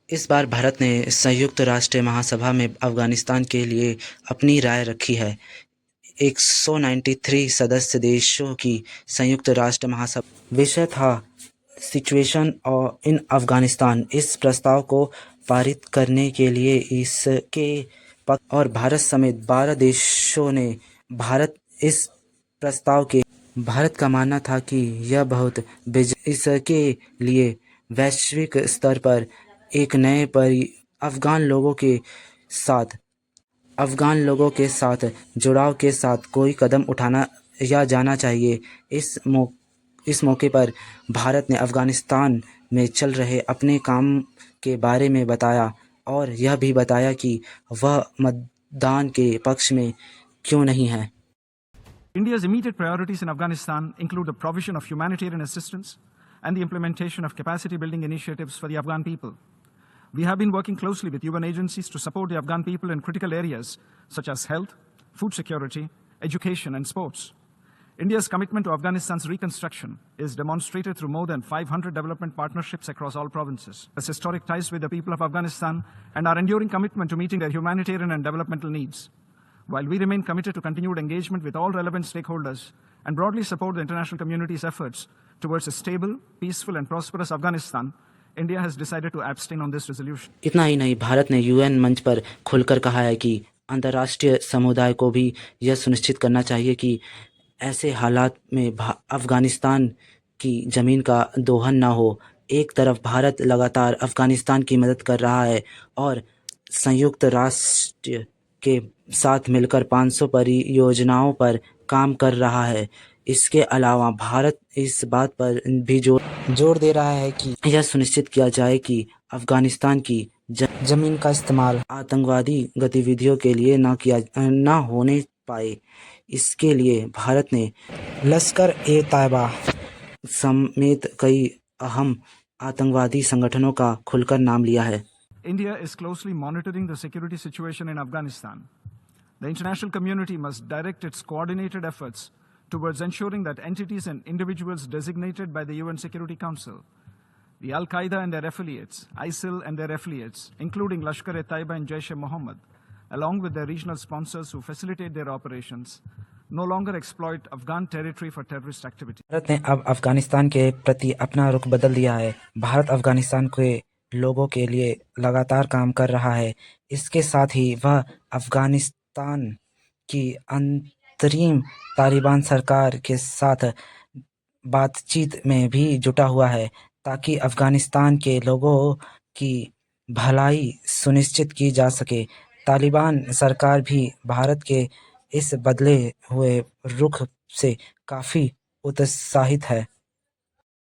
इस बार भारत ने संयुक्त राष्ट्र महासभा में अफ़गानिस्तान के लिए अपनी राय रखी है। 193 सदस्य देशों की संयुक्त राष्ट्र महासभा विषय था सिचुएशन इन अफ़गानिस्तान। इस प्रस्ताव को पारित करने के लिए इसके पक्ष और भारत समेत 12 देशों ने भारत इस प्रस्ताव के भारत का मानना था कि यह बहुत इसके लिए वैश्विक स्तर पर एक नए साथ अफ़गान लोगों के साथ जुड़ाव के साथ कोई कदम उठाना या जाना चाहिए। इस मौके पर भारत ने अफ़गानिस्तान में चल रहे अपने काम के बारे में बताया और यह भी बताया कि वह मतदान के पक्ष में क्यों नहीं है। India's immediate priorities in Afghanistan include the provision of humanitarian assistance and the implementation of capacity building initiatives for the Afghan people. We have been working closely with UN agencies to support the Afghan people in critical areas such as health, food security, education, and sports. India's commitment to Afghanistan's reconstruction is demonstrated through more than 500 development partnerships across all provinces. Has historic ties with the people of Afghanistan and our enduring commitment to meeting their humanitarian and developmental needs. While we remain committed to continued engagement with all relevant stakeholders and broadly support the international community's efforts towards a stable, peaceful, and prosperous Afghanistan, India has decided to abstain on this resolution. इतना ही नहीं, भारत ने UN मंच पर खुलकर कहा है कि अंतर्राष्ट्रीय समुदाय को भी यह सुनिश्चित करना चाहिए कि ऐसे हालात में अफ़गानिस्तान की ज़मीन का दोहन ना हो। एक तरफ भारत लगातार अफ़गानिस्तान की मदद कर रहा है और संयुक्त राष्ट्र के साथ मिलकर 500 परियोजनाओं पर काम कर रहा है। इसके अलावा भारत इस बात पर भी जोर दे रहा है कि यह सुनिश्चित किया जाए कि अफ़गानिस्तान की ज़मीन का इस्तेमाल आतंकवादी गतिविधियों के लिए ना होने पाए। इसके लिए भारत ने लश्कर-ए-तैयबा समेत कई अहम आतंकवादी संगठनों का खुलकर नाम लिया है। India is closely monitoring the security situation in Afghanistan. The international community must direct its coordinated efforts towards ensuring that entities and individuals designated by the UN Security Council, the Al-Qaeda and their affiliates, ISIL and their affiliates, including Lashkar-e-Taiba and Jaish-e-Mohammed, along with their regional sponsors who facilitate their operations, no longer exploit Afghan territory for terrorist activity. Bharat ने अब अफ़गानिस्तान के प्रति अपना रुख बदल दिया है। भारत अफ़गानिस्तान के लोगों के लिए लगातार काम कर रहा है। इसके साथ ही वह अफ़गानिस्तान की अंतरिम तालिबान सरकार के साथ बातचीत में भी जुटा हुआ है ताकि अफ़गानिस्तान के लोगों की भलाई सुनिश्चित की जा सके। तालिबान सरकार भी भारत के इस बदले हुए रुख से काफ़ी उत्साहित है।